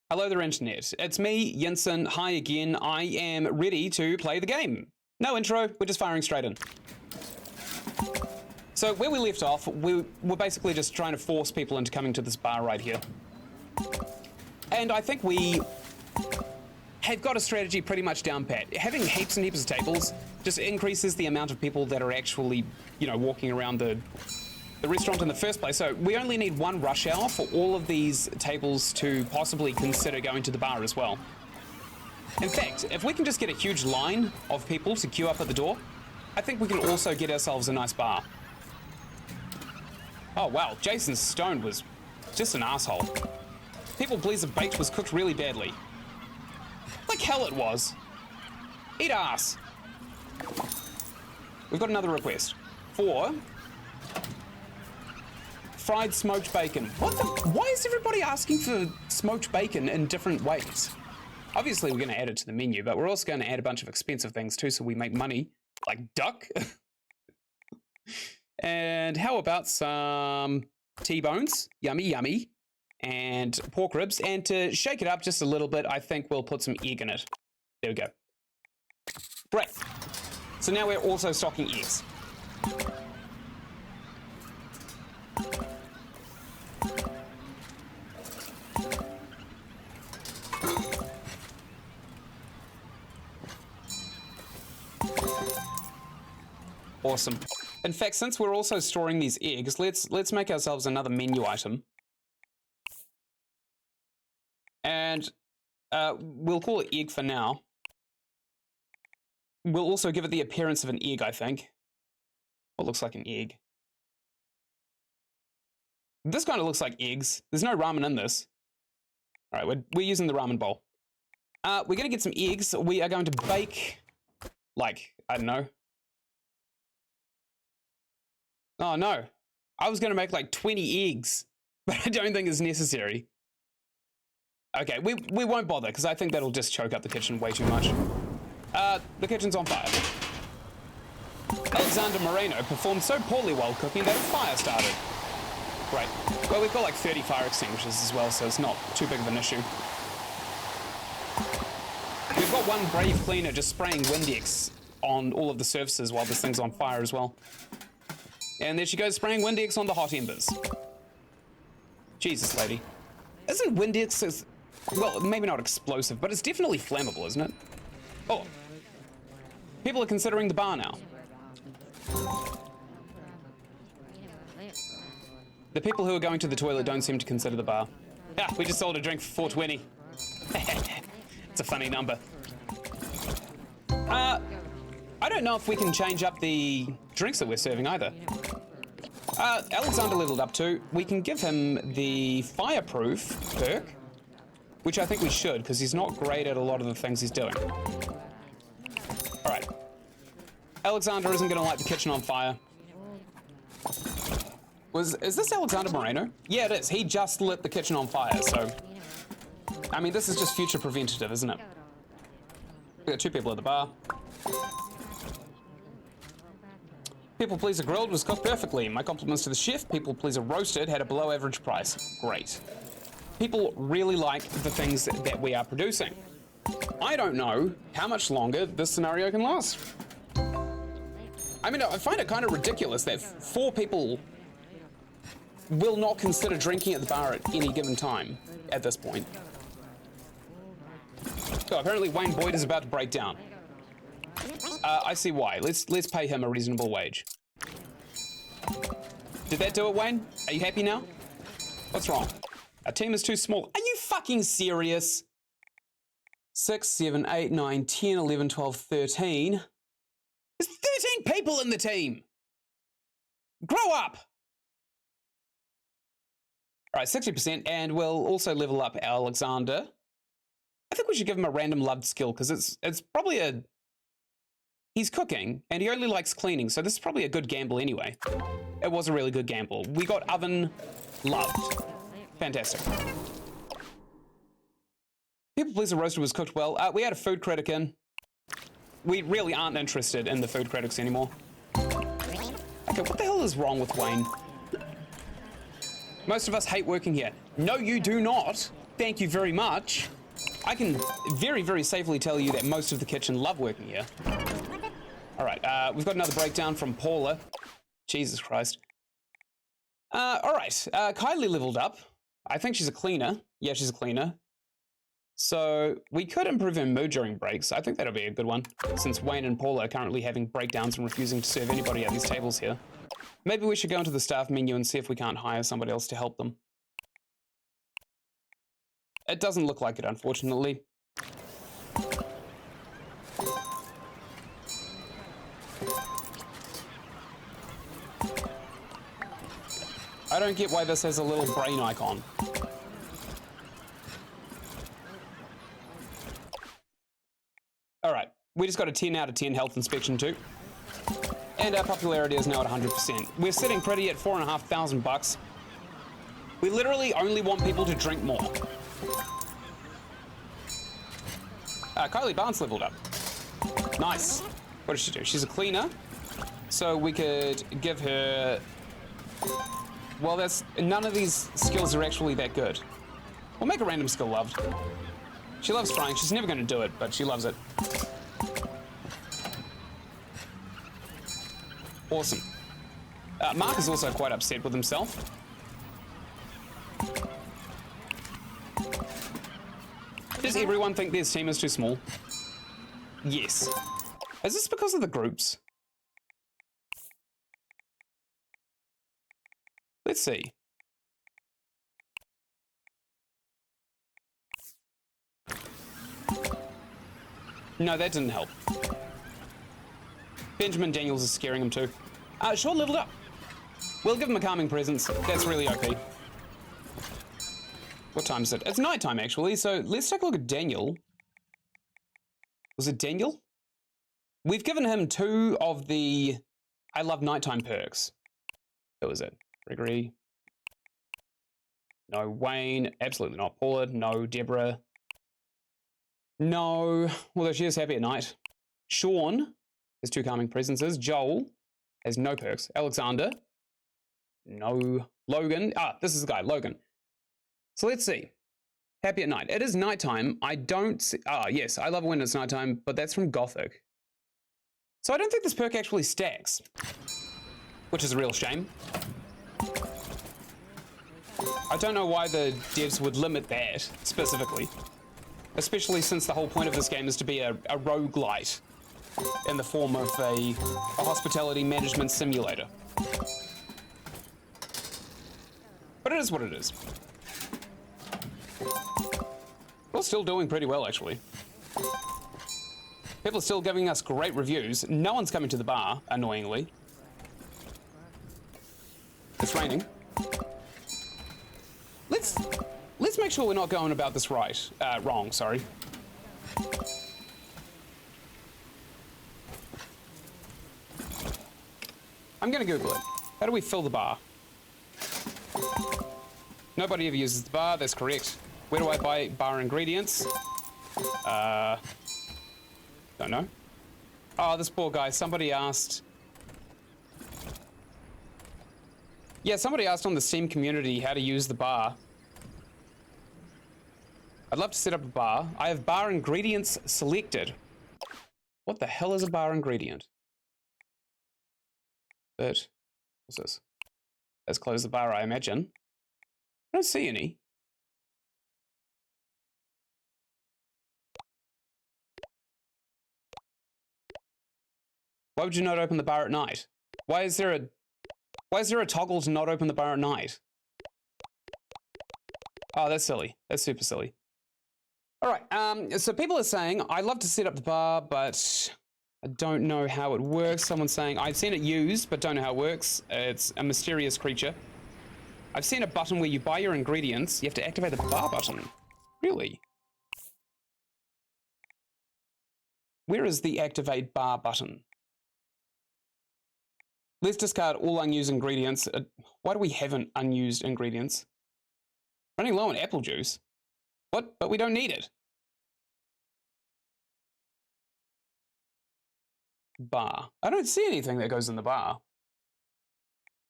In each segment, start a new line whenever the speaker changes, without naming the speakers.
Hello there, Internet. It's me, Ynsin. Hi again. I am ready to play the game. No intro, we're just firing straight in. So where we left off, we were basically just trying to force people into coming to this bar right here. And I think we have got a strategy pretty much down pat. Having heaps and heaps of tables just increases the amount of people that are actually, you know, walking around the restaurant in the first place. So we only need one rush hour for all of these tables to possibly consider going to the bar as well. In fact, if we can just get a huge line of people to queue up at the door, I think we can also get ourselves a nice bar. Oh wow, Jason Stone was just an asshole. People Pleaser Baked was cooked really badly. Like hell it was. Eat ass. We've got another request for fried smoked bacon. What the? Why is everybody asking for smoked bacon in different ways? Obviously, we're going to add it to the menu, but we're also going to add a bunch of expensive things too, so we make money, like duck. And how about some T-bones? Yummy, yummy. And pork ribs. And to shake it up just a little bit, I think we'll put some egg in it. There we go. Great. So now we're also stocking eggs. Awesome. In fact, since we're also storing these eggs, let's make ourselves another menu item. And we'll call it egg for now. We'll also give it the appearance of an egg, I think. What looks like an egg. This kind of looks like eggs. There's no ramen in this. All right, we're using the ramen bowl. We're going to get some eggs. We are going to bake, like, I don't know. Oh no, I was going to make like 20 eggs, but I don't think it's necessary. Okay, we won't bother because I think that'll just choke up the kitchen way too much. The kitchen's on fire. Alexander Moreno performed so poorly while cooking that a fire started. Great. Well, we've got like 30 fire extinguishers as well, so it's not too big of an issue. We've got one brave cleaner just spraying Windex on all of the surfaces while this thing's on fire as well. And there she goes, spraying Windex on the hot embers. Jesus, lady. Isn't Windex, well, maybe not explosive, but it's definitely flammable, isn't it? Oh. People are considering the bar now. The people who are going to the toilet don't seem to consider the bar. Ah, we just sold a drink for $4.20. It's a funny number. I don't know if we can change up the drinks that we're serving either. Alexander leveled up too. We can give him the fireproof perk, which I think we should, because he's not great at a lot of the things he's doing. All right. Alexander isn't going to light the kitchen on fire. Is this Alexander Moreno? Yeah, it is. He just lit the kitchen on fire, so... I mean, this is just future preventative, isn't it? We got two people at the bar. People Pleaser Grilled was cooked perfectly. My compliments to the chef. People Pleaser Roasted had a below average price. Great. People really like the things that we are producing. I don't know how much longer this scenario can last. I mean, I find it kind of ridiculous that 4 people will not consider drinking at the bar at any given time at this point. So apparently Wayne Boyd is about to break down. I see why. Let's pay him a reasonable wage. Did that do it, Wayne? Are you happy now? What's wrong? Our team is too small. Are you fucking serious? 6, 7, 8, 9, 10, 11, 12, 13. There's 13 people in the team. Grow up. All right, 60%, and we'll also level up Alexander. I think we should give him a random loved skill because it's probably a... He's cooking, and he only likes cleaning, so this is probably a good gamble anyway. It was a really good gamble. We got oven loved. Fantastic. People Pleaser Roasted was cooked well. We had a food critic in. We really aren't interested in the food critics anymore. Okay, what the hell is wrong with Wayne? Most of us hate working here. No, you do not. Thank you very much. I can very, very safely tell you that most of the kitchen love working here. All right, we've got another breakdown from Paula. Jesus Christ. All right, Kylie leveled up. I think she's a cleaner. Yeah, she's a cleaner. So we could improve her mood during breaks. I think that'll be a good one, since Wayne and Paula are currently having breakdowns and refusing to serve anybody at these tables here. Maybe we should go into the staff menu and see if we can't hire somebody else to help them. It doesn't look like it, unfortunately. I don't get why this has a little brain icon. All right, we just got a 10 out of 10 health inspection too. And our popularity is now at 100%. We're sitting pretty at $4,500. We literally only want people to drink more. Kylie Barnes leveled up. Nice. What does she do? She's a cleaner. So we could give her... Well, none of these skills are actually that good. We'll make a random skill loved. She loves frying. She's never going to do it, but she loves it. Awesome. Mark is also quite upset with himself. Does everyone think their team is too small? Yes. Is this because of the groups? Let's see. No, that didn't help. Benjamin Daniels is scaring him too. Sure, leveled up. We'll give him a calming presence. That's really OP. What time is it? It's nighttime, actually, so let's take a look at Daniel. Was it Daniel? We've given him 2 of the I love nighttime perks. That was it. Gregory. No. Wayne. Absolutely not. Paula. No. Deborah. No. Although she is happy at night. Sean has 2 calming presences. Joel has no perks. Alexander. No. Logan. This is the guy. Logan. So let's see. Happy at night. It is nighttime. I don't see... yes. I love it when it's nighttime, but that's from Gothic. So I don't think this perk actually stacks. Which is a real shame. I don't know why the devs would limit that specifically. Especially since the whole point of this game is to be a roguelite in the form of a hospitality management simulator. But it is what it is. We're still doing pretty well, actually. People are still giving us great reviews. No one's coming to the bar, annoyingly. It's raining. Let's make sure we're not going about this right. Wrong, sorry. I'm gonna Google it. How do we fill the bar? Nobody ever uses the bar, that's correct. Where do I buy bar ingredients? Don't know. Oh, this poor guy, somebody asked... Yeah, somebody asked on the Steam community how to use the bar. I'd love to set up a bar. I have bar ingredients selected. What the hell is a bar ingredient? But, what's this? Let's close the bar, I imagine. I don't see any. Why would you not open the bar at night? Why is there a toggle to not open the bar at night? Oh, that's silly. That's super silly. All right, so people are saying, I'd love to set up the bar, but I don't know how it works. Someone's saying, I've seen it used, but don't know how it works. It's a mysterious creature. I've seen a button where you buy your ingredients. You have to activate the bar button. Really? Where is the activate bar button? Let's discard all unused ingredients. Why do we have an unused ingredients? Running low on apple juice. What? But we don't need it. Bar. I don't see anything that goes in the bar.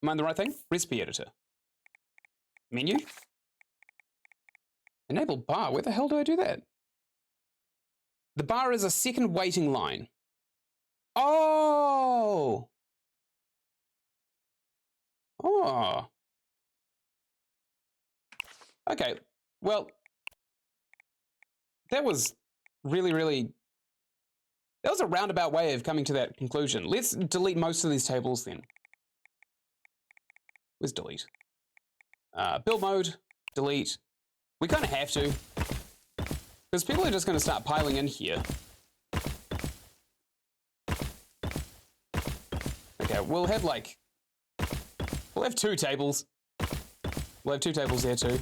Am I in the right thing? Recipe editor. Menu. Enable bar. Where the hell do I do that? The bar is a second waiting line. Oh! Oh. Okay, well, that was really... That was a roundabout way of coming to that conclusion. Let's delete most of these tables then. Where's delete? Build mode, delete. We kind of have to. Because people are just going to start piling in here. Okay, we'll have like... We'll have 2 tables. We'll have 2 tables there too.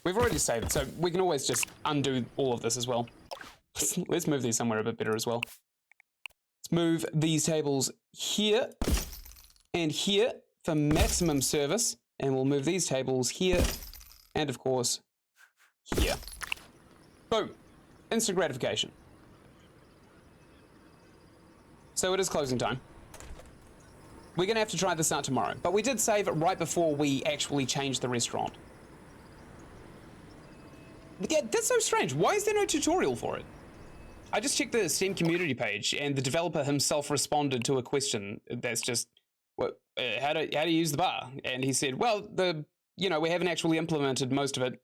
We've already saved, so we can always just undo all of this as well. Let's move these somewhere a bit better as well. Let's move these tables here and here for maximum service. And we'll move these tables here and, of course, here. Boom. Instant gratification. So it is closing time. We're going to have to try this out tomorrow. But we did save it right before we actually changed the restaurant. Yeah, that's so strange. Why is there no tutorial for it? I just checked the Steam community page, and the developer himself responded to a question that's just, what, how do you use the bar? And he said, well, we haven't actually implemented most of it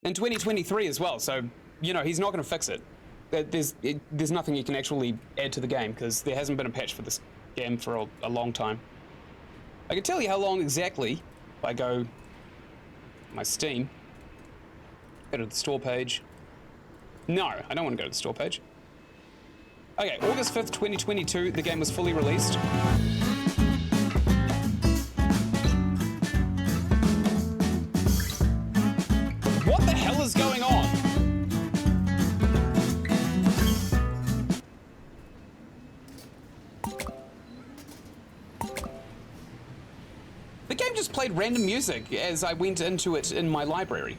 in 2023 as well. So, he's not going to fix it. There's nothing you can actually add to the game because there hasn't been a patch for this game for a long time. I can tell you how long exactly if I go my Steam. Go to the store page. No, I don't want to go to the store page. Okay, August 5th, 2022, the game was fully released. What the hell is going on? The game just played random music as I went into it in my library.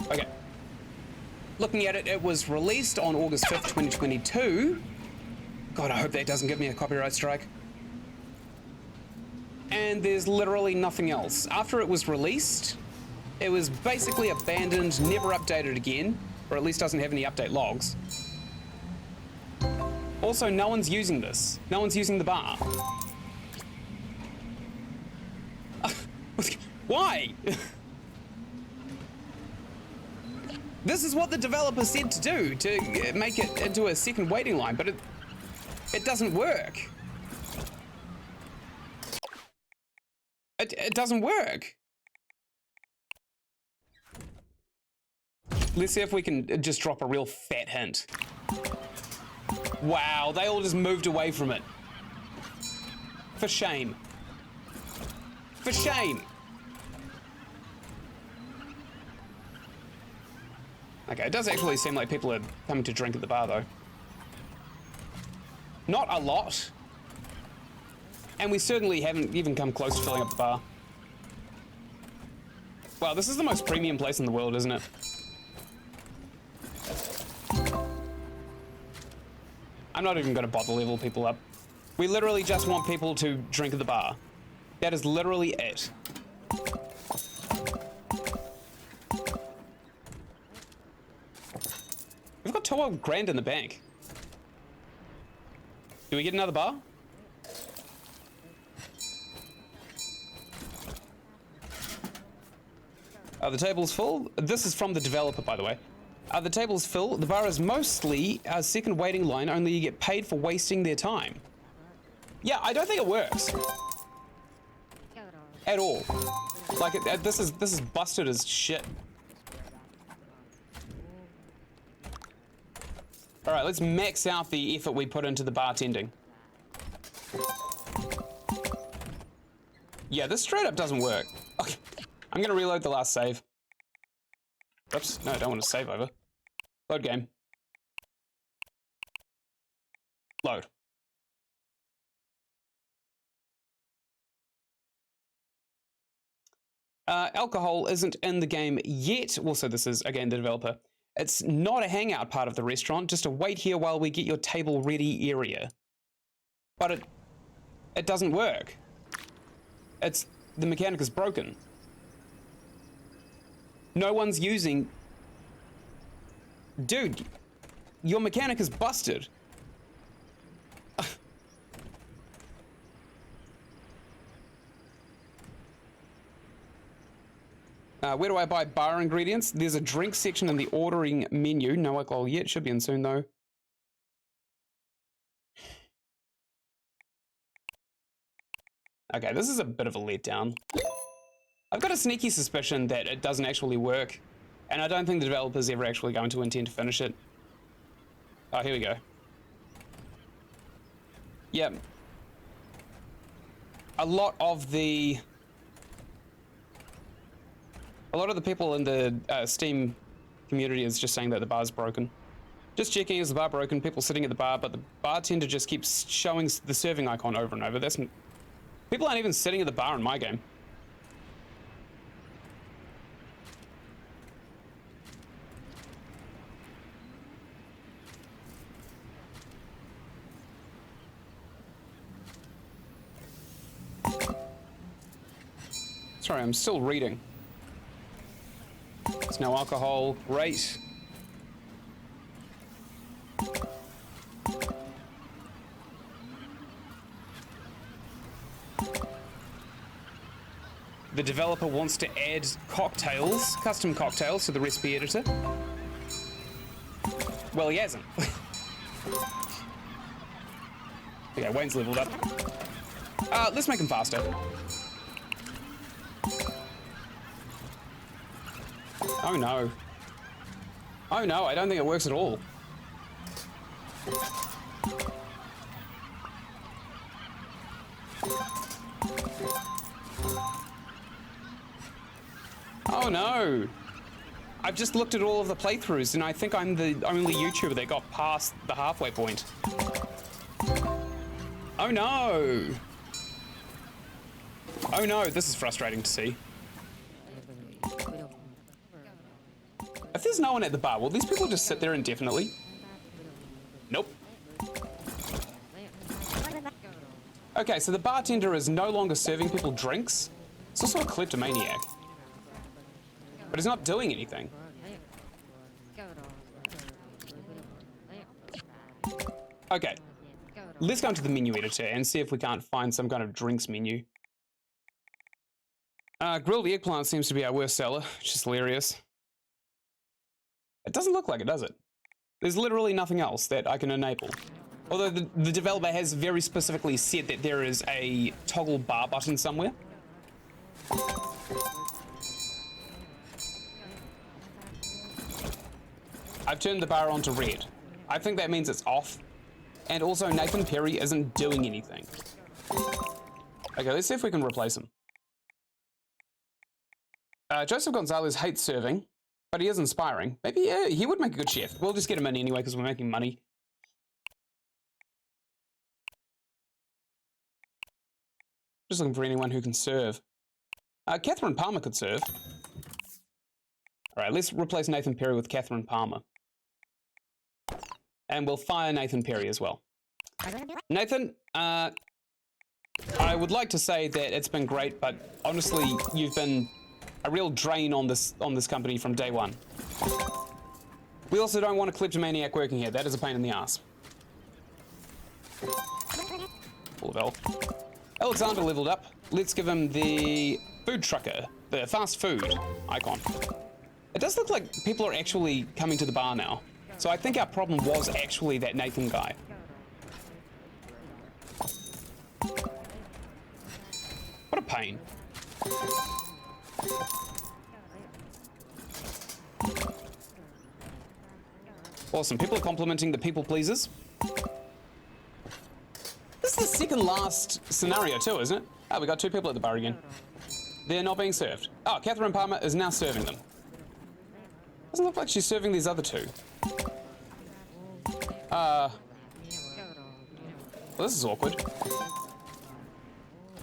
Okay. Looking at it, it was released on August 5th, 2022. God, I hope that doesn't give me a copyright strike. And there's literally nothing else. After it was released, it was basically abandoned, never updated again, or at least doesn't have any update logs. Also, no one's using this. No one's using the bar. Why? This is what the developer said to do, to make it into a second waiting line, but it doesn't work. It doesn't work. Let's see if we can just drop a real fat hint. Wow, they all just moved away from it. For shame. For shame. Okay, it does actually seem like people are coming to drink at the bar, though. Not a lot. And we certainly haven't even come close to filling up the bar. Wow, this is the most premium place in the world, isn't it? I'm not even going to bother level people up. We literally just want people to drink at the bar. That is literally it. We've got 12 grand in the bank. Do we get another bar? Are the tables full? This is from the developer, by the way. Are the tables full? The bar is mostly a second waiting line, only you get paid for wasting their time. Yeah, I don't think it works. At all. Like, this is busted as shit. All right, let's max out the effort we put into the bartending. Yeah, this straight up doesn't work. Okay. I'm gonna reload the last save. Oops, no, I don't want to save over. Load game. Load. Alcohol isn't in the game yet. Also, this is, again, the developer. It's not a hangout part of the restaurant, just a wait here while we get your table ready area. But it doesn't work. The mechanic is broken. No one's using... Dude, your mechanic is busted. Where do I buy bar ingredients? There's a drink section in the ordering menu. No alcohol yet. Should be in soon, though. Okay, this is a bit of a letdown. I've got a sneaky suspicion that it doesn't actually work, and I don't think the developer's ever actually going to intend to finish it. Oh, here we go. Yep. A lot of the people in the Steam community is just saying that the bar's broken. Just checking, is the bar broken? People sitting at the bar, but the bartender just keeps showing the serving icon over and over. People aren't even sitting at the bar in my game. Sorry, I'm still reading. There's no alcohol. Great. The developer wants to add cocktails, custom cocktails, to the recipe editor. Well, he hasn't. Okay, Wayne's leveled up. Let's make him faster. Oh no. Oh no, I don't think it works at all. Oh no! I've just looked at all of the playthroughs and I think I'm the only YouTuber that got past the halfway point. Oh no! Oh no, this is frustrating to see. If there's no one at the bar, will these people just sit there indefinitely? Nope. Okay, so the bartender is no longer serving people drinks. It's also a kleptomaniac. But he's not doing anything. Okay. Let's go into the menu editor and see if we can't find some kind of drinks menu. Grilled eggplant seems to be our worst seller, which is hilarious. It doesn't look like it, does it? There's literally nothing else that I can enable. Although the developer has very specifically said that there is a toggle bar button somewhere. I've turned the bar on to red. I think that means it's off. And also Nathan Perry isn't doing anything. Okay, let's see if we can replace him. Joseph Gonzalez hates serving, but he is inspiring. Maybe he would make a good chef. We'll just get him in anyway because we're making money. Just looking for anyone who can serve. Catherine Palmer could serve. All right, let's replace Nathan Perry with Catherine Palmer. And we'll fire Nathan Perry as well. Nathan, I would like to say that it's been great, but honestly, you've been a real drain on this company from day one. We also don't want a kleptomaniac working here. That is a pain in the ass. Full of health. Alexander leveled up. Let's give him the food trucker, the fast food icon. It does look like people are actually coming to the bar now. So I think our problem was actually that Nathan guy. What a pain. Awesome. People are complimenting the people pleasers. This is the second last scenario too, isn't it? Oh, we got two people at the bar again. They're not being served. Oh, Catherine Palmer is now serving them. Doesn't look like she's serving these other two. Well, this is awkward.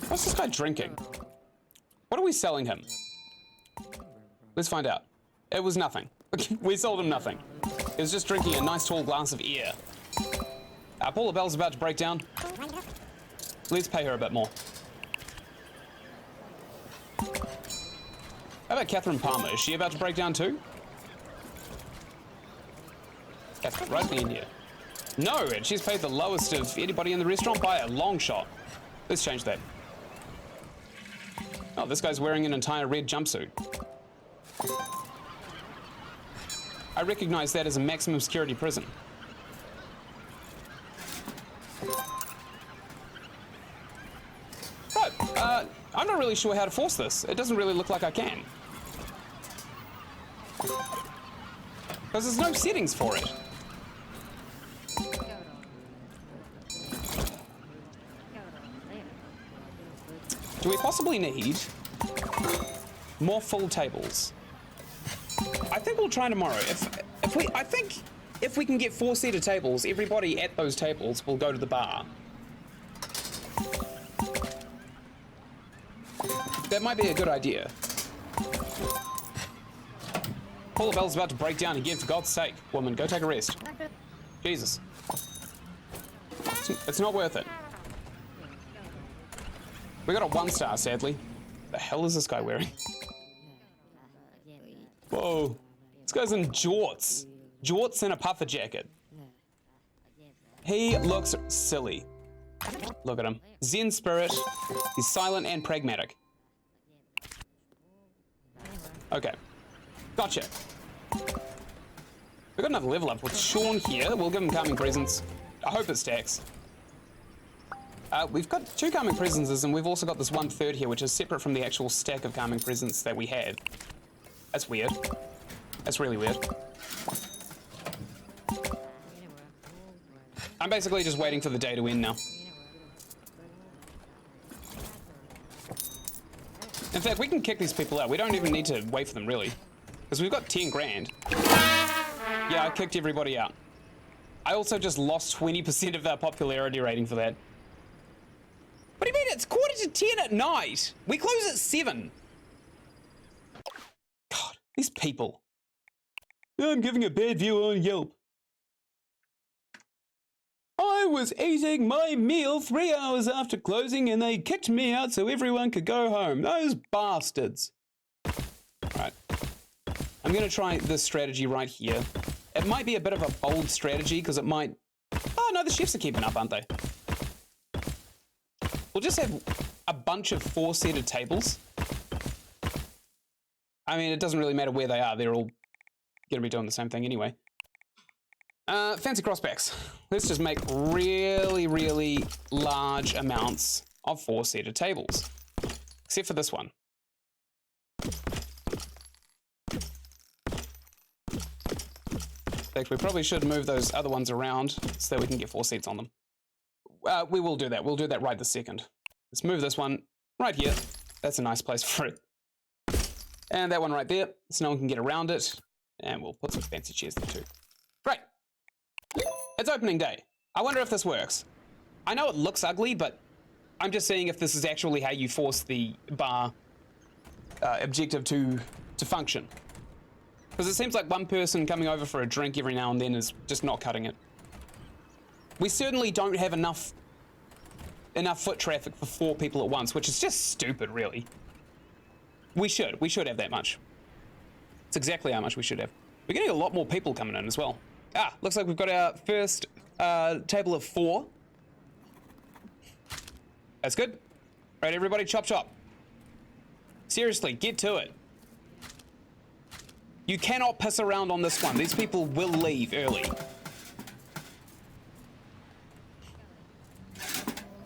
What's this guy drinking? What are we selling him? Let's find out. It was nothing. We sold him nothing. He was just drinking a nice tall glass of air. Paula Bell's about to break down. Let's pay her a bit more. How about Catherine Palmer? Is she about to break down too? Catherine, right me in here. No, and she's paid the lowest of anybody in the restaurant by a long shot. Let's change that. Oh, this guy's wearing an entire red jumpsuit. I recognize that as a maximum security prison. Right, I'm not really sure how to force this. It doesn't really look like I can. Because there's no settings for it. Do we possibly need more full tables? I think we'll try tomorrow. I think if we can get 4-seater tables, everybody at those tables will go to the bar. That might be a good idea. Paula Bell's about to break down again, for God's sake. Woman, go take a rest. Jesus. It's not worth it. We got a 1-star, sadly. The hell is this guy wearing? Whoa. This guy's in jorts. Jorts and a puffer jacket. He looks silly. Look at him. Zen spirit. He's silent and pragmatic. Okay. Gotcha. We got another level up with Sean here. We'll give him calming presence. I hope it stacks. We've got 2 calming presences, and we've also got this 1/3 here, which is separate from the actual stack of calming presence that we had. That's weird. That's really weird. I'm basically just waiting for the day to end now. In fact, we can kick these people out. We don't even need to wait for them, really. Because we've got 10 grand. Yeah, I kicked everybody out. I also just lost 20% of our popularity rating for that. What do you mean? It's 9:45 at night. We close at 7. God, these people. I'm giving a bad view on Yelp. I was eating my meal 3 hours after closing and they kicked me out so everyone could go home. Those bastards. Right. I'm going to try this strategy right here. It might be a bit of a bold strategy because it might... Oh, no, the chefs are keeping up, aren't they? We'll just have a bunch of 4-seated tables. I mean, it doesn't really matter where they are. They're all going to be doing the same thing anyway. Fancy crossbacks. Let's just make really, really large amounts of 4-seated tables. Except for this one. In fact, we probably should move those other ones around so that we can get 4 seats on them. We will do that. We'll do that right this second. Let's move this one right here. That's a nice place for it. And that one right there, so no one can get around it. And we'll put some fancy chairs there too. Great. It's opening day. I wonder if this works. I know it looks ugly, but I'm just seeing if this is actually how you force the bar objective to function. Because it seems like one person coming over for a drink every now and then is just not cutting it. We certainly don't have enough foot traffic for 4 people at once, which is just stupid, really. We should have that much. It's exactly how much we should have. We're getting a lot more people coming in as well. Ah, looks like we've got our first table of 4. That's good. Right, everybody, chop chop. Seriously, get to it. You cannot piss around on this one. These people will leave early.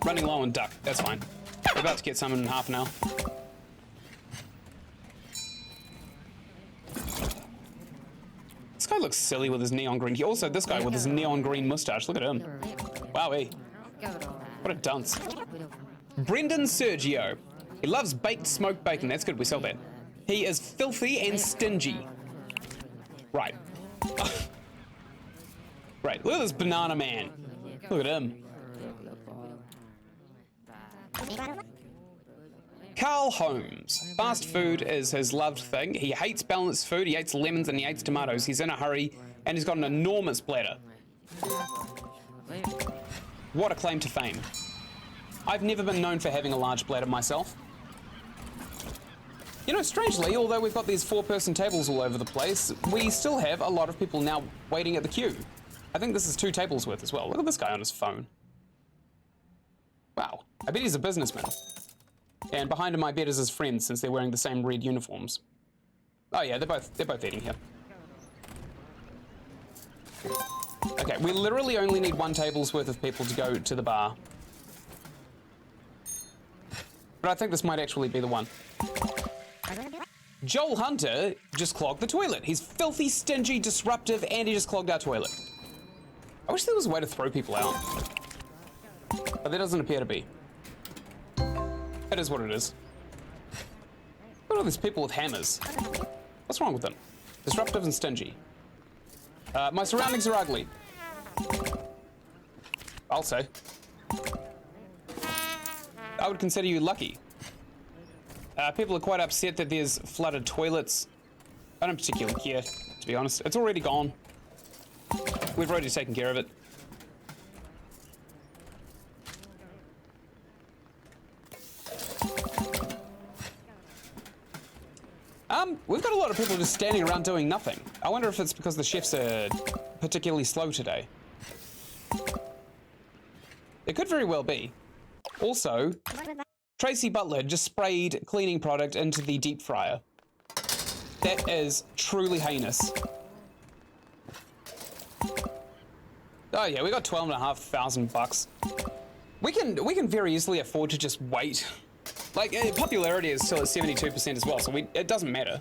Running low on duck, that's fine. We're about to get some in half an hour. This guy looks silly with his neon green. Also, this guy with his neon green mustache. Look at him. Wowee. What a dunce. Brendan Sergio. He loves baked smoked bacon. That's good, we sell that. He is filthy and stingy. Right. Right, look at this banana man. Look at him. Carl Holmes. Fast food is his loved thing. He hates balanced food, he hates lemons, and he hates tomatoes. He's in a hurry, and he's got an enormous bladder. What a claim to fame. I've never been known for having a large bladder myself. You know, strangely, although we've got these 4-person tables all over the place, we still have a lot of people now waiting at the queue. I think this is 2 tables worth as well. Look at this guy on his phone. Wow, I bet he's a businessman. And behind him, I bet is his friend, since they're wearing the same red uniforms. Oh yeah, they're both eating here. Okay, we literally only need 1 table's worth of people to go to the bar. But I think this might actually be the one. Joel Hunter just clogged the toilet. He's filthy, stingy, disruptive, and he just clogged our toilet. I wish there was a way to throw people out. But there doesn't appear to be. It is what it is. Look at all these people with hammers. What's wrong with them? Disruptive and stingy. My surroundings are ugly. I'll say. I would consider you lucky. People are quite upset that there's flooded toilets. I don't particularly care, to be honest. It's already gone. We've already taken care of it. We've got a lot of people just standing around doing nothing. I wonder if it's because the chefs are particularly slow today. It could very well be. Also, Tracy Butler just sprayed cleaning product into the deep fryer. That is truly heinous. Oh yeah, we got $12,500. We can very easily afford to just wait. Like, popularity is still at 72% as well, so it doesn't matter.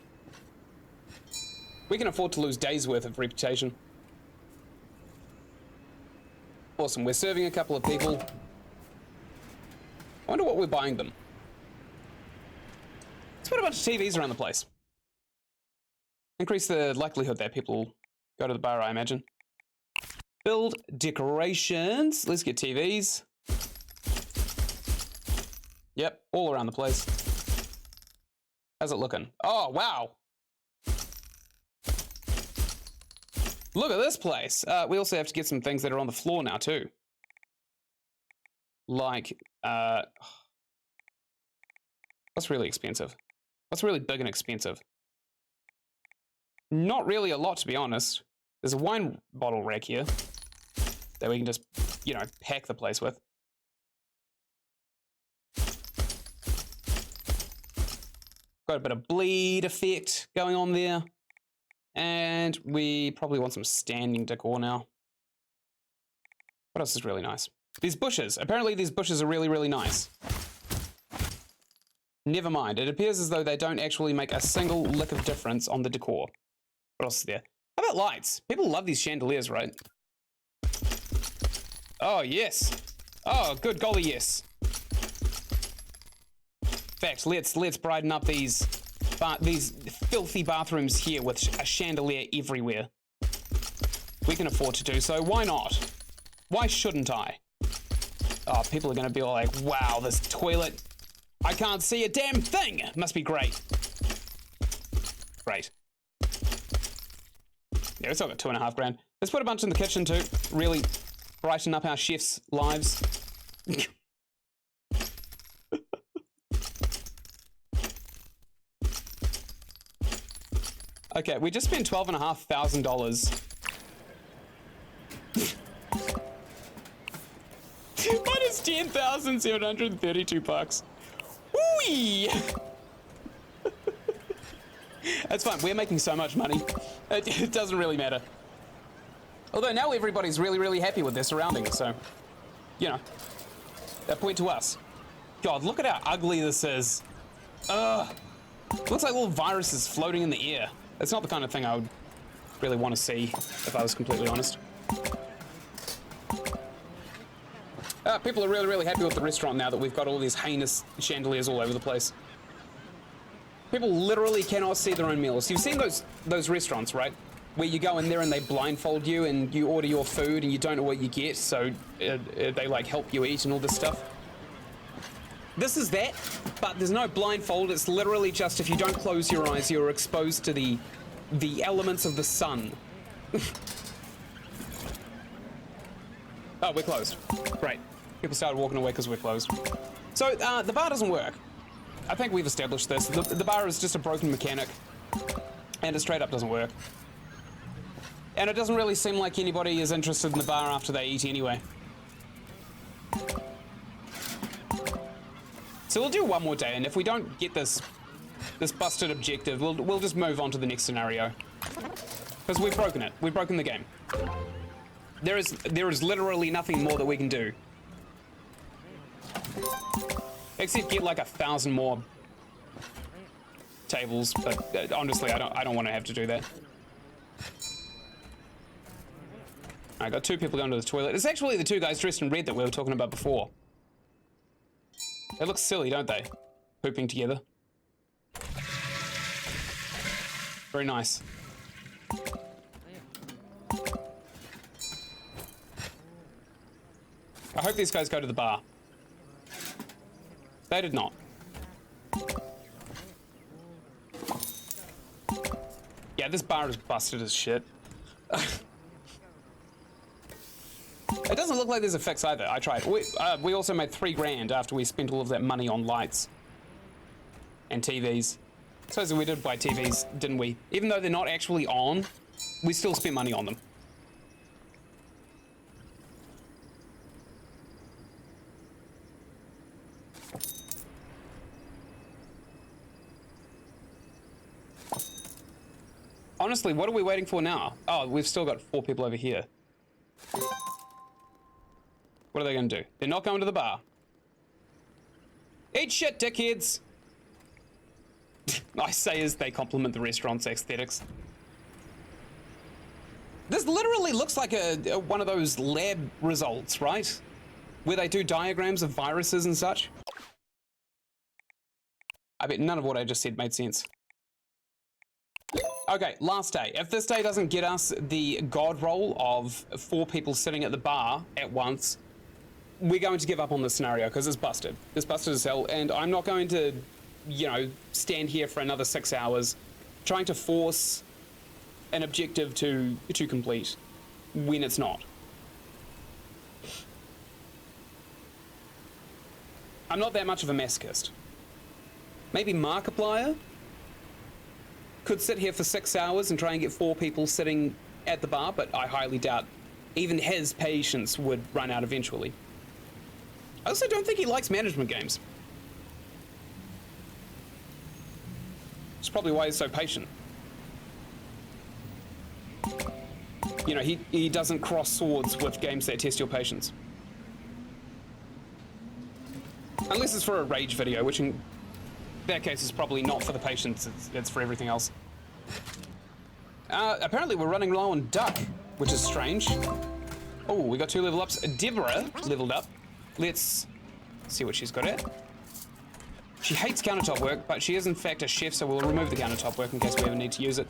We can afford to lose days worth of reputation. Awesome, we're serving a couple of people. I wonder what we're buying them. Let's put a bunch of TVs around the place. Increase the likelihood that people go to the bar, I imagine. Build decorations. Let's get TVs. Yep, all around the place. How's it looking? Oh, wow. Look at this place. We also have to get some things that are on the floor now, too. Like, what's really expensive? What's really big and expensive? Not really a lot, to be honest. There's a wine bottle rack here that we can just, you know, pack the place with. Got a bit of bleed effect going on there. And we probably want some standing decor now. What else is really nice? These bushes. Apparently these bushes are really, really nice. Never mind. It appears as though they don't actually make a single lick of difference on the decor. What else is there? How about lights? People love these chandeliers, right? Oh, yes. Oh, good golly, yes. In fact, let's brighten up these filthy bathrooms here with a chandelier everywhere. We can afford to do so. Why not? Why shouldn't I? Oh, people are going to be like, wow, this toilet. I can't see a damn thing. Must be great. Great. Yeah, it's got $2,500. Let's put a bunch in the kitchen too. Really brighten up our chefs' lives. Okay, we just spent $12,500. Minus $10,732. Whee! That's fine. We're making so much money. It doesn't really matter. Although now everybody's really, really happy with their surroundings, so, you know, that point to us. God, look at how ugly this is. Ugh. Looks like little viruses floating in the air. It's not the kind of thing I would really want to see, if I was completely honest. People are really, really happy with the restaurant now that we've got all these heinous chandeliers all over the place. People literally cannot see their own meals. You've seen those restaurants, right? Where you go in there and they blindfold you and you order your food and you don't know what you get, so they like help you eat and all this stuff. This is that, but there's no blindfold. It's literally just if you don't close your eyes, you're exposed to the elements of the sun. Oh, we're closed. Great. People started walking away because we're closed. So the bar doesn't work. I think we've established this. The bar is just a broken mechanic, and it straight up doesn't work. And it doesn't really seem like anybody is interested in the bar after they eat anyway. So we'll do one more day, and if we don't get this busted objective, we'll just move on to the next scenario. Because we've broken it. We've broken the game. There is literally nothing more that we can do. Except get like 1,000 more tables, but honestly, I don't want to have to do that. I got 2 people going to the toilet. It's actually the 2 guys dressed in red that we were talking about before. They look silly, don't they? Pooping together. Very nice. I hope these guys go to the bar. They did not. Yeah, this bar is busted as shit. It doesn't look like there's a fix either. I tried. We also made 3 grand after we spent all of that money on lights and TVs. So we did buy TVs, didn't we? Even though they're not actually on, we still spent money on them. Honestly, what are we waiting for now? Oh, we've still got 4 people over here. What are they going to do? They're not going to the bar. Eat shit, dickheads! I say as they compliment the restaurant's aesthetics. This literally looks like one of those lab results, right? Where they do diagrams of viruses and such. I bet none of what I just said made sense. Okay, last day. If this day doesn't get us the god roll of 4 people sitting at the bar at once, we're going to give up on this scenario because it's busted. It's busted as hell, and I'm not going to, you know, stand here for another 6 hours trying to force an objective to complete when it's not. I'm not that much of a masochist. Maybe Markiplier could sit here for 6 hours and try and get 4 people sitting at the bar, but I highly doubt even his patience would run out eventually. I also don't think he likes management games. It's probably why he's so patient. You know, he doesn't cross swords with games that test your patience. Unless it's for a rage video, which in that case is probably not for the patience, it's for everything else. Apparently we're running low on duck, which is strange. Oh, we got 2 level ups. Deborah leveled up. Let's see what she's got at. She hates countertop work, but she is in fact a chef, so we'll remove the countertop work in case we ever need to use it.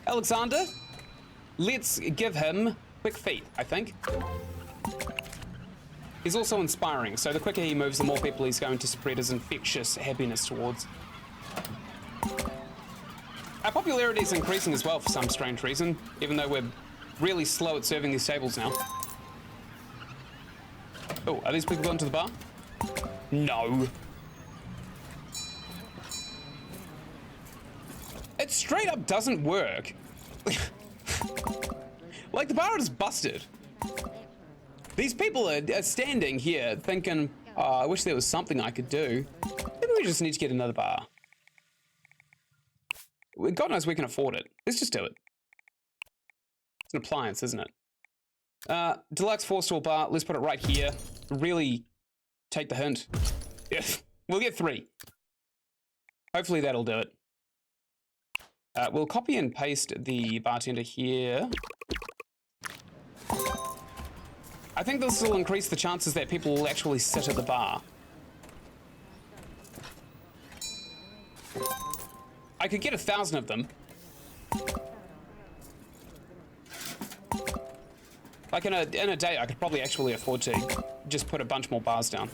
Alexander, let's give him quick feet, I think. He's also inspiring, so the quicker he moves, the more people he's going to spread his infectious happiness towards. Our popularity is increasing as well for some strange reason, even though we're really slow at serving these tables now. Oh, are these people going to the bar? No. It straight up doesn't work. Like, the bar is busted. These people are standing here thinking, oh, I wish there was something I could do. Maybe we just need to get another bar. God knows we can afford it. Let's just do it. It's an appliance, isn't it? Deluxe 4-stall bar. Let's put it right here. Really take the hint. Yeah, we'll get 3. Hopefully that'll do it. We'll copy and paste the bartender here. I think this will increase the chances that people will actually sit at the bar. I could get 1,000 of them. Like in a day, I could probably actually afford to just put a bunch more bars down.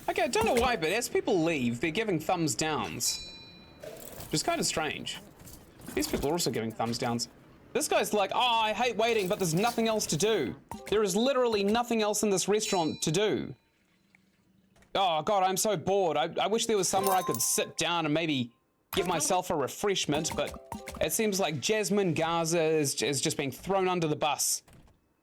Okay, I don't know why, but as people leave, they're giving thumbs downs. Which is kind of strange. These people are also giving thumbs downs. This guy's like, oh, I hate waiting, but there's nothing else to do. There is literally nothing else in this restaurant to do. Oh, God, I'm so bored. I wish there was somewhere I could sit down and maybe get myself a refreshment, but it seems like Jasmine Garza is just being thrown under the bus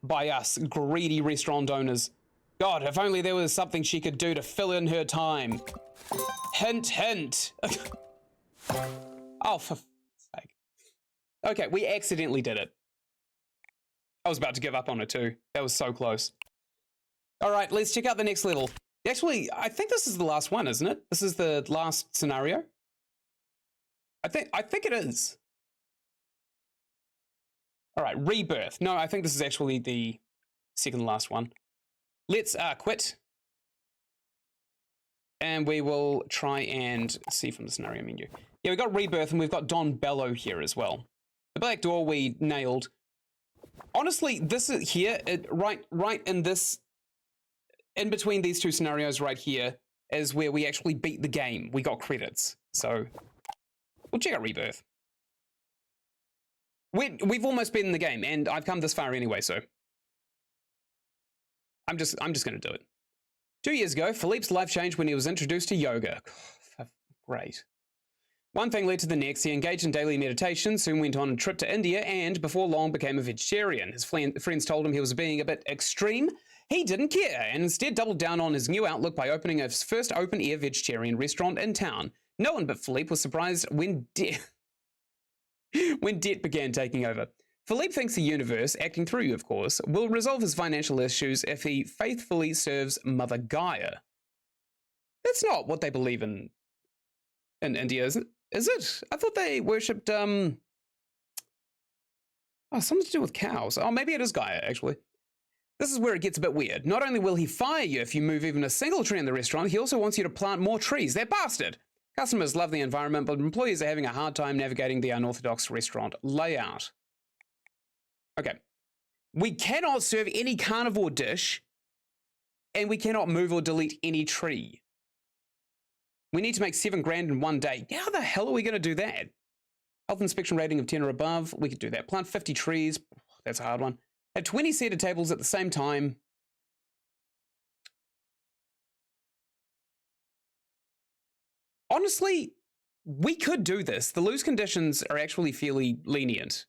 by us greedy restaurant owners. God, if only there was something she could do to fill in her time. Hint, hint. Oh, for fuck's sake. Okay, we accidentally did it. I was about to give up on it too. That was so close. All right, let's check out the next level. Actually, I think this is the last one, isn't it? This is the last scenario. I think it is. All right, rebirth. No, I think this is actually the second last one. Let's quit. And we will try and see from the scenario menu. Yeah, we've got rebirth and we've got Don Bello here as well. The back door we nailed. Honestly, this is here, right in this, in between these two scenarios right here is where we actually beat the game. We got credits. So we'll check out rebirth. We've almost been in the game and I've come this far anyway, so I'm just gonna do it. 2 years ago, Philippe's life changed when he was introduced to yoga. Great. One thing led to the next. He engaged in daily meditation, soon went on a trip to India, and before long became a vegetarian. His friends told him he was being a bit extreme. He didn't care, and instead doubled down on his new outlook by opening his first open-air vegetarian restaurant in town. No one but Philippe was surprised when debt began taking over. Philippe thinks the universe, acting through you of course, will resolve his financial issues if he faithfully serves Mother Gaia. That's not what they believe in India, is it? I thought they worshipped, oh, something to do with cows. Oh, maybe it is Gaia, actually. This is where it gets a bit weird. Not only will he fire you if you move even a single tree in the restaurant, he also wants you to plant more trees. That bastard! Customers love the environment, but employees are having a hard time navigating the unorthodox restaurant layout. Okay. We cannot serve any carnivore dish, and we cannot move or delete any tree. We need to make $7 grand in 1 day. How the hell are we going to do that? Health inspection rating of 10 or above. We could do that. Plant 50 trees. That's a hard one. Have 20 seated tables at the same time. Honestly, we could do this. The lose conditions are actually fairly lenient,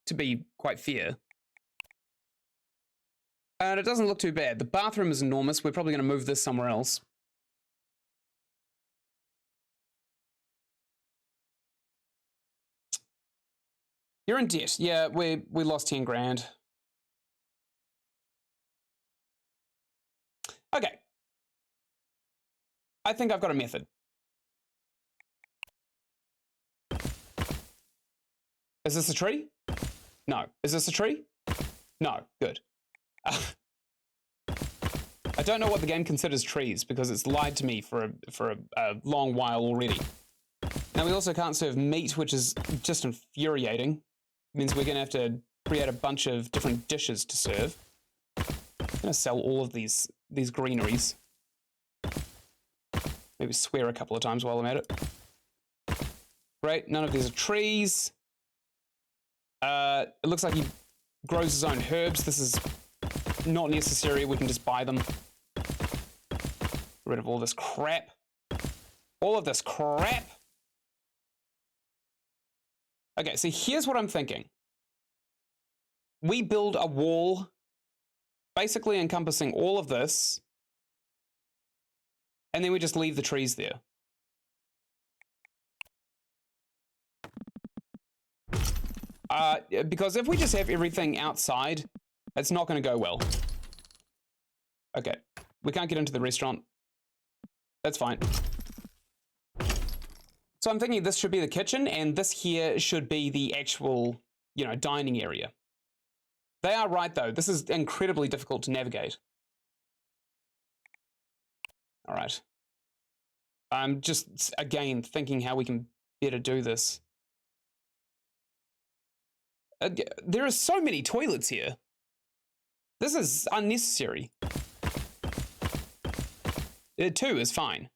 to be quite fair. And it doesn't look too bad. The bathroom is enormous. We're probably going to move this somewhere else. You're in debt. Yeah, we lost 10 grand. Okay. I think I've got a method. Is this a tree? No. Is this a tree? No. Good. I don't know what the game considers trees because it's lied to me for a long while already. Now we also can't serve meat, which is just infuriating. It means we're going to have to create a bunch of different dishes to serve. I'm going to sell all of these greeneries. Maybe swear a couple of times while I'm at it. Great, none of these are trees. It looks like he grows his own herbs. This is not necessary. We can just buy them. Get rid of all this crap. All of this crap. Okay, so here's what I'm thinking. We build a wall basically encompassing all of this, and then we just leave the trees there. Because if we just have everything outside, it's not going to go well. Okay, we can't get into the restaurant. That's fine. So I'm thinking this should be the kitchen, and this here should be the actual, you know, dining area. They are right, though. This is incredibly difficult to navigate. All right. I'm just, again, thinking how we can better do this. There are so many toilets here. This is unnecessary. 2 is fine.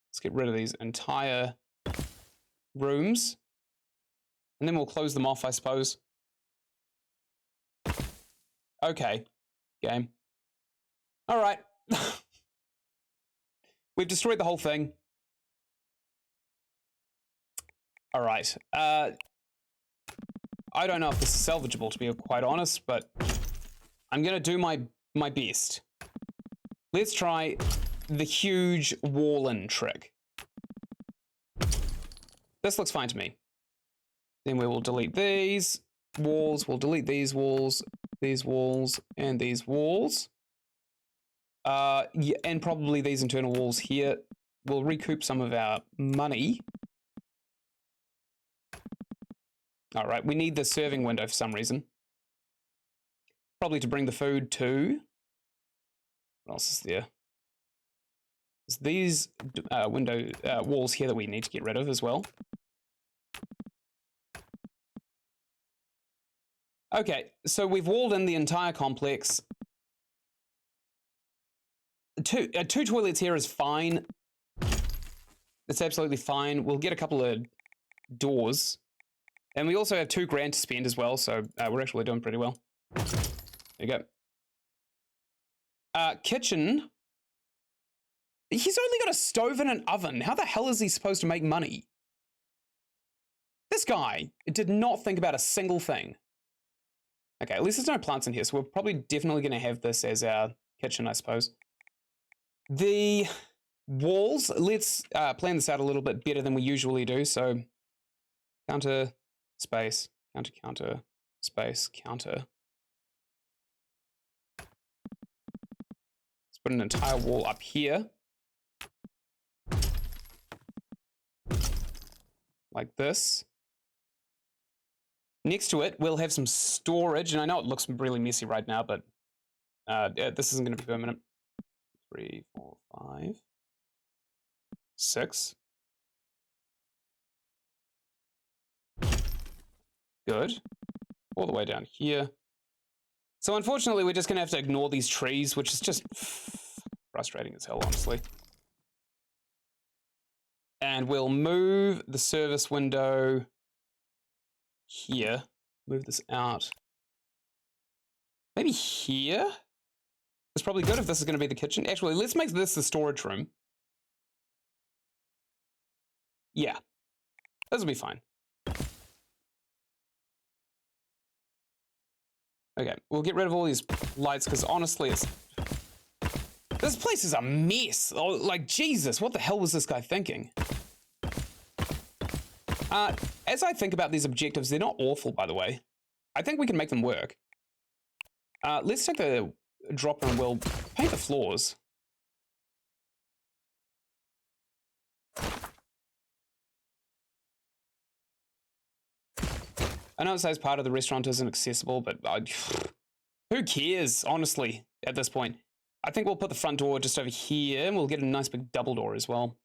Let's get rid of these entire rooms. And then we'll close them off, I suppose. Okay, game. All right. We've destroyed the whole thing. All right. I don't know if this is salvageable, to be quite honest, but I'm gonna do my best. Let's try the huge wall-in trick. This looks fine to me. Then we will delete these walls. We'll delete these walls, and these walls. Yeah, and probably these internal walls here. We'll recoup some of our money. All right, we need the serving window for some reason. Probably to bring the food to. What else is there? There's these walls here that we need to get rid of as well. Okay, so we've walled in the entire complex. Two toilets here is fine. It's absolutely fine. We'll get a couple of doors. And we also have $2,000 to spend as well, so we're actually doing pretty well. There you go. Kitchen. He's only got a stove and an oven. How the hell is he supposed to make money? This guy did not think about a single thing. Okay, at least there's no plants in here, so we're probably definitely going to have this as our kitchen, I suppose. The walls, let's plan this out a little bit better than we usually do. So counter, space, counter, counter, space, counter. Let's put an entire wall up here. Like this. Next to it, we'll have some storage, and I know it looks really messy right now, but this isn't going to be permanent. 3, 4, 5, 6. Good. All the way down here. So unfortunately, we're just going to have to ignore these trees, which is just frustrating as hell, honestly. And we'll move the service window here. Move this out. Maybe here? It's probably good if this is going to be the kitchen. Actually, let's make this the storage room. Yeah. This will be fine. Okay, we'll get rid of all these lights because honestly, this place is a mess. Oh, like, Jesus, what the hell was this guy thinking? As I think about these objectives, they're not awful, by the way. I think we can make them work. Let's take the dropper and we'll paint the floors. I know it says part of the restaurant isn't accessible, but who cares, honestly, at this point. I think we'll put the front door just over here, and we'll get a nice big double door as well.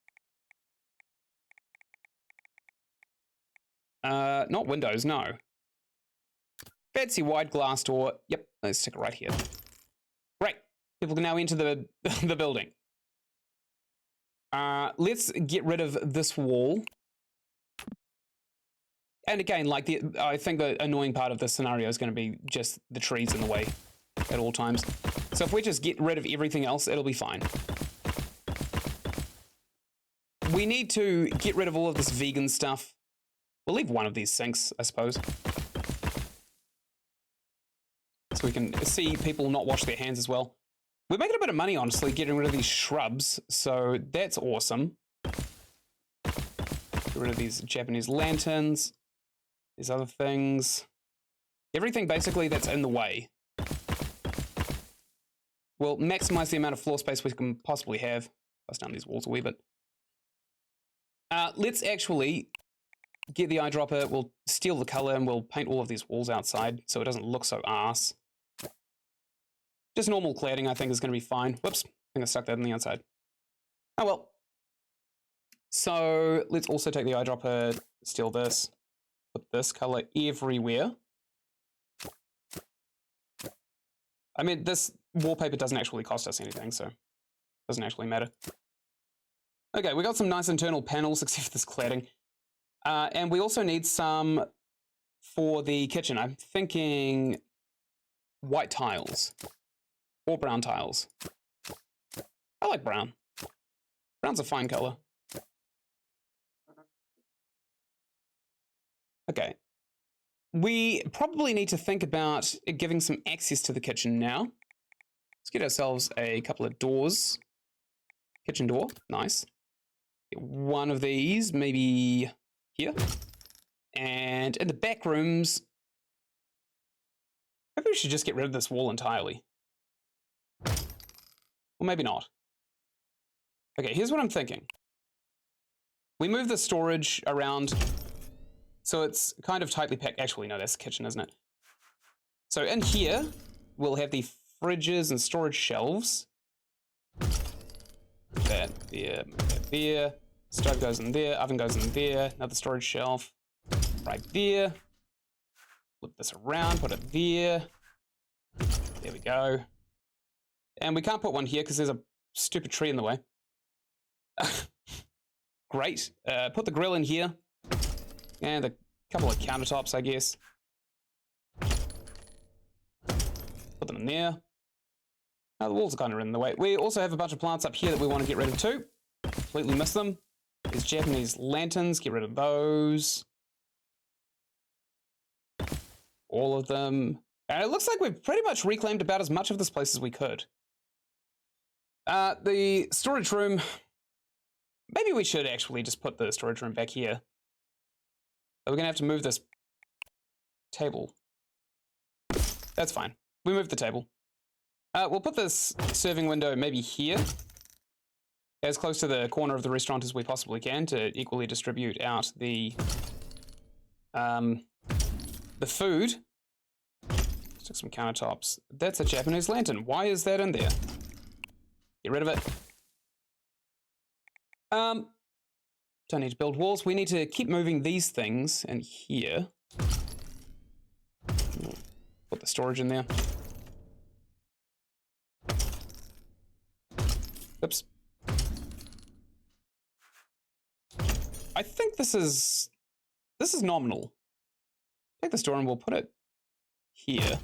Not windows, no. Fancy wide glass door. Yep, let's stick it right here. Great. People can now enter the, the building. Let's get rid of this wall. And again, like I think the annoying part of this scenario is going to be just the trees in the way at all times. So if we just get rid of everything else, it'll be fine. We need to get rid of all of this vegan stuff. We'll leave one of these sinks, I suppose. So we can see people not wash their hands as well. We're making a bit of money, honestly, getting rid of these shrubs. So that's awesome. Get rid of these Japanese lanterns. These other things. Everything basically that's in the way. We'll maximize the amount of floor space we can possibly have. Bust down these walls a wee bit. Let's actually get the eyedropper. We'll steal the color and we'll paint all of these walls outside so it doesn't look so arse. Just normal cladding, I think, is going to be fine. Whoops, I think I stuck that on the outside. Oh well. So let's also take the eyedropper, steal this. Put this color everywhere. I mean, this wallpaper doesn't actually cost us anything, so it doesn't actually matter. Okay, we got some nice internal panels, except for this cladding. And we also need some for the kitchen. I'm thinking white tiles or brown tiles. I like brown. Brown's a fine color. Okay. We probably need to think about giving some access to the kitchen now. Let's get ourselves a couple of doors. Kitchen door, nice. Get one of these, maybe here. And in the back rooms, maybe we should just get rid of this wall entirely. Or maybe not. Okay, here's what I'm thinking. We move the storage around so it's kind of tightly packed. Actually, no, that's the kitchen, isn't it? So in here, we'll have the fridges and storage shelves. That there, that there. Stove goes in there, oven goes in there, another storage shelf right there. Flip this around, put it there. There we go. And we can't put one here because there's a stupid tree in the way. Great. Put the grill in here. And a couple of countertops, I guess. Put them in there. Now the walls are kind of in the way. We also have a bunch of plants up here that we want to get rid of too. Completely missed them. There's Japanese lanterns. Get rid of those. All of them. And it looks like we've pretty much reclaimed about as much of this place as we could. The storage room. Maybe we should actually just put the storage room back here. But we're going to have to move this table. That's fine. We moved the table. We'll put this serving window maybe here. As close to the corner of the restaurant as we possibly can to equally distribute out the food. Stick some countertops. That's a Japanese lantern. Why is that in there? Get rid of it. Don't need to build walls. We need to keep moving these things in here. Put the storage in there. Oops. I think this is nominal. Take this door and we'll put it here.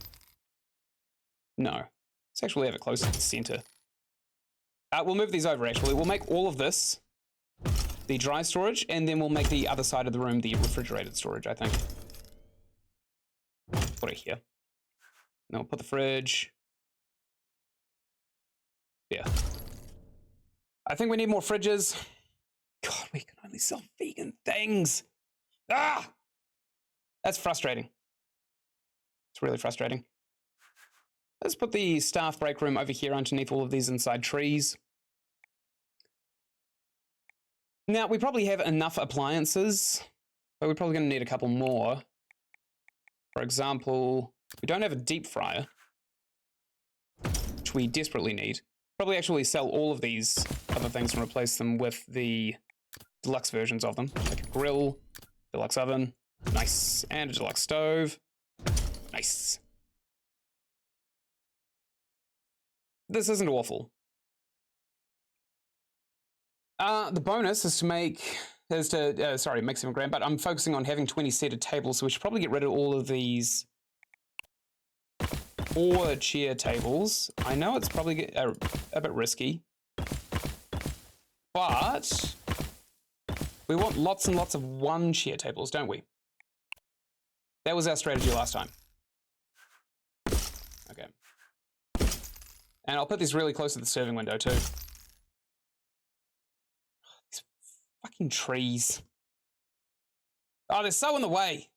No. Let's actually have it close to the center. We'll move these over actually. We'll make all of this the dry storage, and then we'll make the other side of the room the refrigerated storage, I think. Put it here. Then we'll put the fridge. Yeah. I think we need more fridges. God, we can only sell vegan things. Ah! That's frustrating. It's really frustrating. Let's put the staff break room over here underneath all of these inside trees. Now, we probably have enough appliances, but we're probably going to need a couple more. For example, we don't have a deep fryer, which we desperately need. Probably actually sell all of these other things and replace them with the deluxe versions of them, like a grill, deluxe oven, nice, and a deluxe stove, nice. This isn't awful. The bonus is to make make 7 grand, but I'm focusing on having 20 seated tables, so we should probably get rid of all of these 4 chair tables. I know it's probably a bit risky, but we want lots and lots of 1 chair tables, don't we? That was our strategy last time. Okay. And I'll put these really close to the serving window too. These fucking trees. Oh, they're so in the way.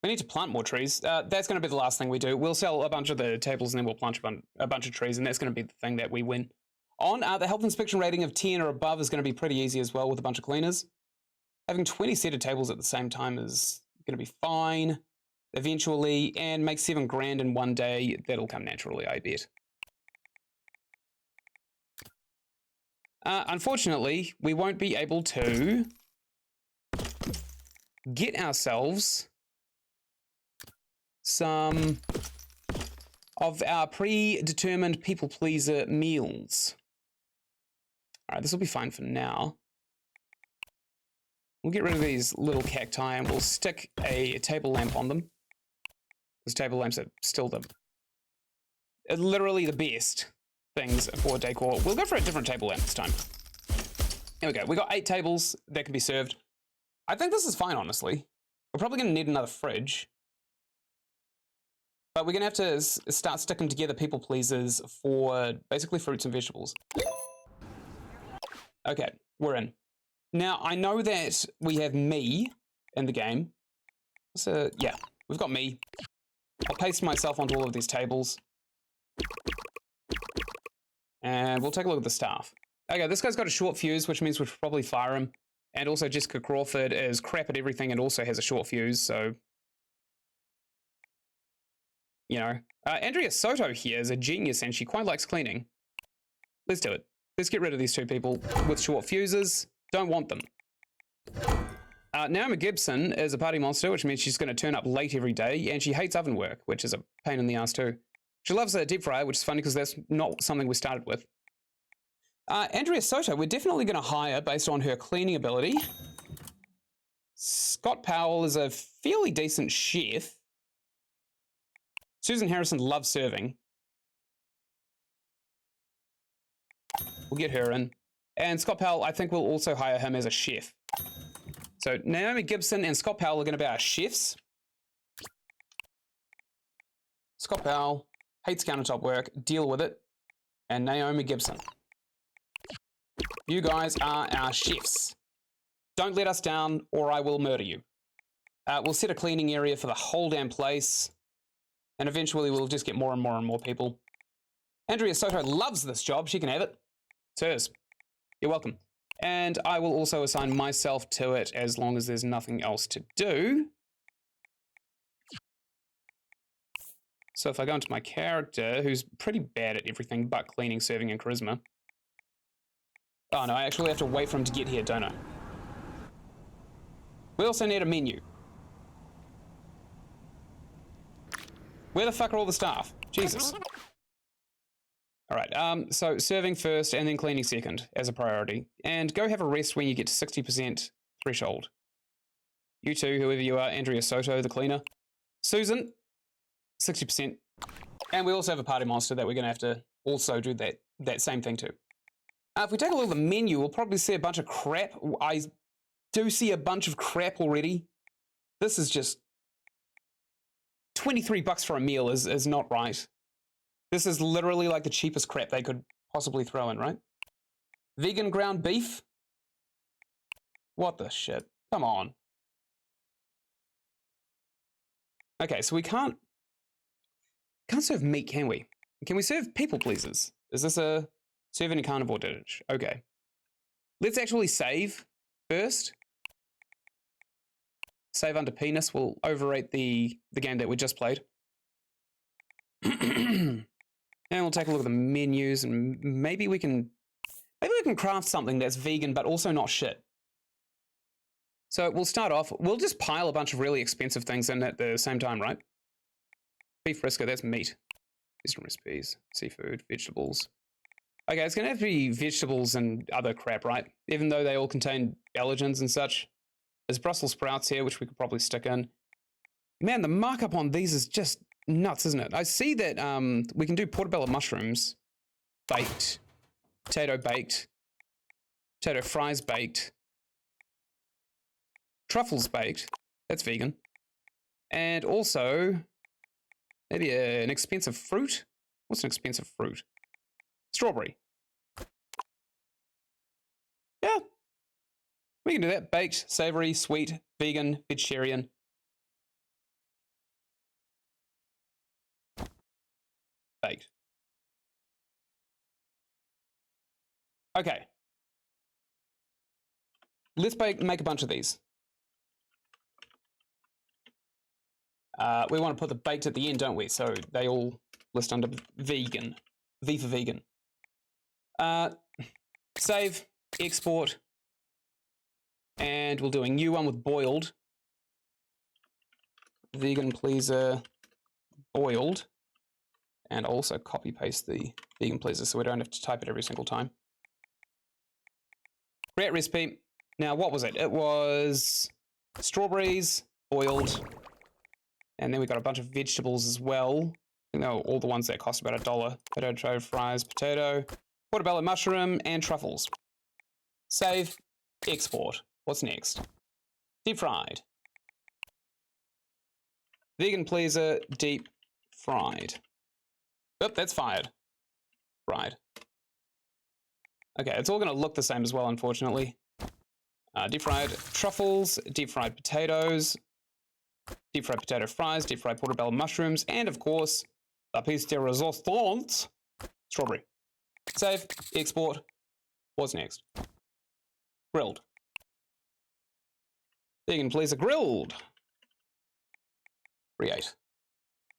We need to plant more trees. That's going to be the last thing we do. We'll sell a bunch of the tables and then we'll plant a bunch of trees, and that's going to be the thing that we win on. The health inspection rating of 10 or above is going to be pretty easy as well with a bunch of cleaners. Having 20 seated tables at the same time is going to be fine eventually, and make 7 grand in one day. That'll come naturally, I bet. Unfortunately, we won't be able to get ourselves some of our predetermined people pleaser meals. All right, this will be fine for now. We'll get rid of these little cacti and we'll stick a table lamp on them. Those table lamps are still literally the best things for decor. We'll go for a different table lamp this time. Here we go. We got 8 tables that can be served. I think this is fine, honestly. We're probably going to need another fridge. But we're going to have to start sticking together people pleasers for basically fruits and vegetables. Okay, we're in. Now, I know that we have me in the game. So, yeah, we've got me. I'll paste myself onto all of these tables. And we'll take a look at the staff. Okay, this guy's got a short fuse, which means we should probably fire him. And also Jessica Crawford is crap at everything and also has a short fuse, so... You know. Andrea Soto here is a genius and she quite likes cleaning. Let's do it. Let's get rid of these 2 people with short fuses. Don't want them. Naomi Gibson is a party monster, which means she's going to turn up late every day, and she hates oven work, which is a pain in the ass too. She loves a deep fryer, which is funny because that's not something we started with. Andrea Soto, we're definitely going to hire based on her cleaning ability. Scott Powell is a fairly decent chef. Susan Harrison loves serving. We'll get her in. And Scott Powell, I think we'll also hire him as a chef. So Naomi Gibson and Scott Powell are going to be our chefs. Scott Powell hates countertop work. Deal with it. And Naomi Gibson. You guys are our chefs. Don't let us down or I will murder you. We'll set a cleaning area for the whole damn place. And eventually we'll just get more and more and more people. Andrea Soto loves this job. She can have it. It's hers. You're welcome. And I will also assign myself to it as long as there's nothing else to do. So if I go into my character, who's pretty bad at everything but cleaning, serving, and charisma. Oh no, I actually have to wait for him to get here, don't I? We also need a menu. Where the fuck are all the staff? Jesus. All right, so serving first and then cleaning second as a priority. And go have a rest when you get to 60% threshold. You two, whoever you are, Andrea Soto, the cleaner. Susan, 60%. And we also have a party monster that we're gonna have to also do that same thing too. If we take a look at the menu, we'll probably see a bunch of crap. I do see a bunch of crap already. This is just... 23 bucks for a meal is not right. This is literally like the cheapest crap they could possibly throw in, right? Vegan ground beef? What the shit? Come on. Okay, so we can't serve meat, can we? Can we serve people pleasers? Is this a serve any carnivore dish? Okay. Let's actually save first. Save under penis. We'll overrate the game that we just played. And we'll take a look at the menus and maybe we can craft something that's vegan but also not shit. So we'll start off, we'll just pile a bunch of really expensive things in at the same time, right? Beef brisket, that's meat. Eastern recipes, seafood, vegetables. Okay, it's gonna have to be vegetables and other crap, right? Even though they all contain allergens and such. There's Brussels sprouts here, which we could probably stick in. Man, the markup on these is just nuts, isn't it? I see that we can do portobello mushrooms baked, potato baked, potato fries baked, truffles baked. That's vegan. And also, maybe an expensive fruit. What's an expensive fruit? Strawberry. Yeah. We can do that. Baked, savory, sweet, vegan, vegetarian. Baked. Okay. Let's make a bunch of these. We want to put the baked at the end, don't we? So they all list under vegan. V for vegan. Save, export, and we'll do a new one with boiled. Vegan pleaser, boiled. And also copy paste the vegan pleaser so we don't have to type it every single time. Create recipe. Now, what was it? It was strawberries, boiled, and then we got a bunch of vegetables as well. I think they were all the ones that cost about $1. Potato, fries, potato, portobello mushroom, and truffles. Save, export. What's next? Deep fried. Vegan pleaser, deep fried. Oh, that's fired. Fried. Okay, it's all going to look the same as well, unfortunately. Deep fried truffles, deep fried potatoes, deep fried potato fries, deep fried portobello mushrooms, and of course, la piece de resistance, strawberry. Save, export. What's next? Grilled. Vegan pleaser grilled. Create.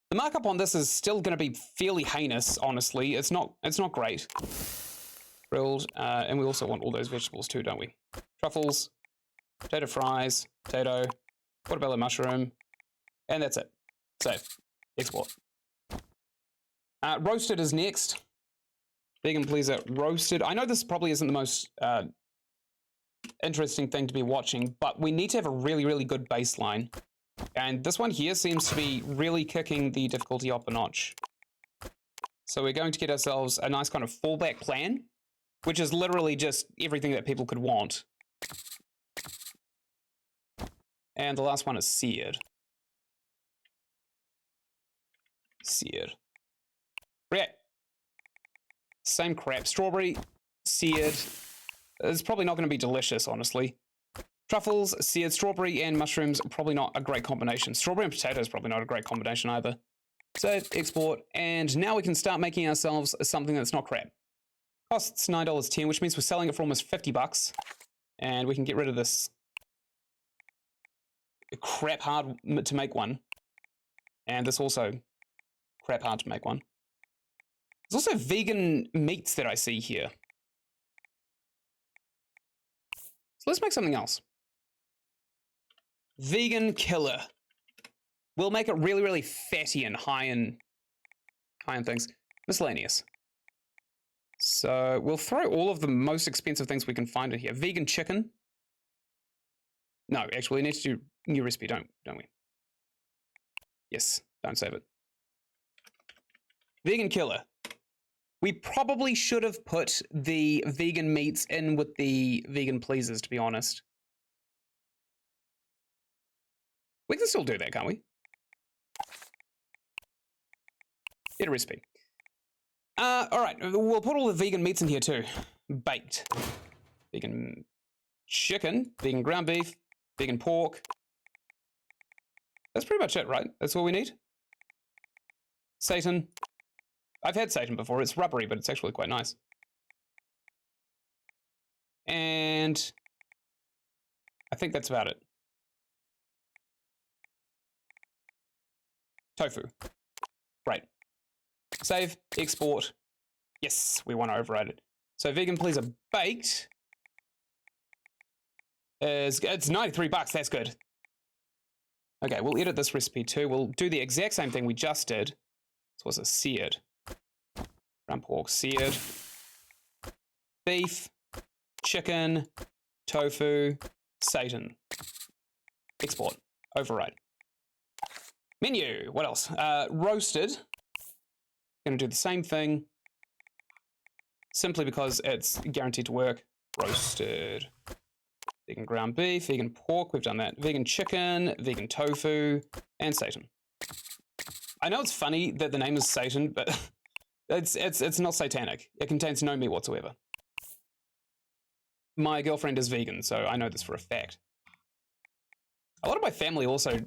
The markup on this is still going to be fairly heinous, honestly. It's not great. Grilled, and we also want all those vegetables too, don't we? Truffles, potato fries, potato, portobello mushroom, and that's it. Save. Export. Roasted is next. Vegan pleaser roasted. I know this probably isn't the most interesting thing to be watching, but we need to have a really, really good baseline. And this one here seems to be really kicking the difficulty up a notch. So we're going to get ourselves a nice kind of fallback plan, which is literally just everything that people could want. And the last one is seared. Seared. Right. Same crap. Strawberry, seared. It's probably not going to be delicious, honestly. Truffles, seared strawberry, and mushrooms, probably not a great combination. Strawberry and potato is probably not a great combination either. Save, export, and now we can start making ourselves something that's not crap. Costs $9.10, which means we're selling it for almost $50. And we can get rid of this crap hard to make one. And this also crap hard to make one. There's also vegan meats that I see here. So let's make something else. Vegan killer. We'll make it really, really fatty and high in things. Miscellaneous. So we'll throw all of the most expensive things we can find in here. Vegan chicken. No, actually, we need to do new recipe, don't we? Yes, don't save it. Vegan killer. We probably should have put the vegan meats in with the vegan pleasers, to be honest. We can still do that, can't we? Get a recipe. All right, we'll put all the vegan meats in here too. Baked. Vegan chicken, vegan ground beef, vegan pork. That's pretty much it, right? That's all we need. Seitan. I've had seitan before. It's rubbery, but it's actually quite nice. And I think that's about it. Tofu. Right. Save, export. Yes, we want to override it. So vegan pleaser baked is, it's $93, that's good. Okay, we'll edit this recipe too. We'll do the exact same thing we just did. So what's it? Seared. Ground pork, seared. Beef, chicken, tofu, seitan. Export, override. Menu, what else? Roasted. Gonna do the same thing. Simply because it's guaranteed to work. Roasted. Vegan ground beef, vegan pork, we've done that. Vegan chicken, vegan tofu, and seitan. I know it's funny that the name is seitan, but it's not satanic. It contains no meat whatsoever. My girlfriend is vegan, so I know this for a fact. A lot of my family also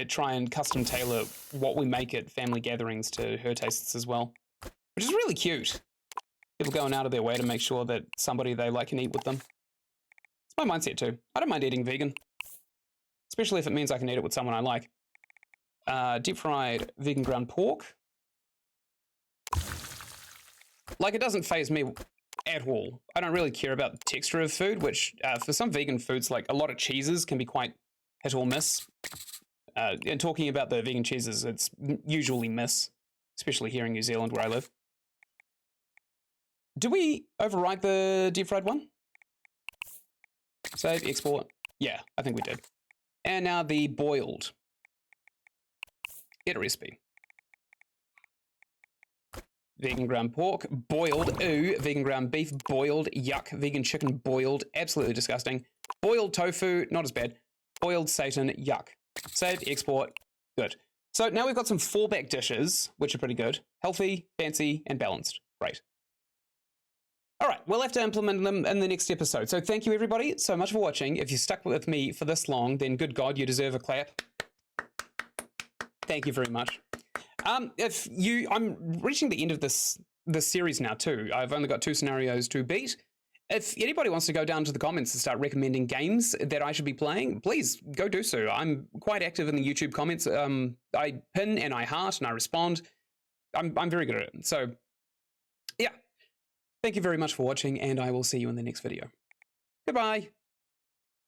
try and custom tailor what we make at family gatherings to her tastes as well, which is really cute. People going out of their way to make sure that somebody they like can eat with them. It's my mindset too. I don't mind eating vegan, especially if it means I can eat it with someone I like. Deep fried vegan ground pork. Like, it doesn't faze me at all. I don't really care about the texture of food, which for some vegan foods, like a lot of cheeses can be quite hit or miss. And talking about the vegan cheeses, it's usually miss, especially here in New Zealand where I live. Do we override the deep fried one? Save, export. Yeah, I think we did. And now the boiled. Get a recipe. Vegan ground pork, boiled, ooh, vegan ground beef, boiled, yuck, vegan chicken, boiled, absolutely disgusting. Boiled tofu, not as bad. Boiled Satan, yuck. Save, export, good. So now we've got some fallback dishes, which are pretty good. Healthy, fancy, and balanced. Great. All right, we'll have to implement them in the next episode. So thank you everybody so much for watching. If you stuck with me for this long, then good God, you deserve a clap. Thank you very much. I'm reaching the end of this series now too. I've only got 2 scenarios to beat. If anybody wants to go down to the comments and start recommending games that I should be playing, please go do so. I'm quite active in the YouTube comments. I pin and I heart and I respond. I'm very good at it. So yeah, thank you very much for watching, and I will see you in the next video. Goodbye.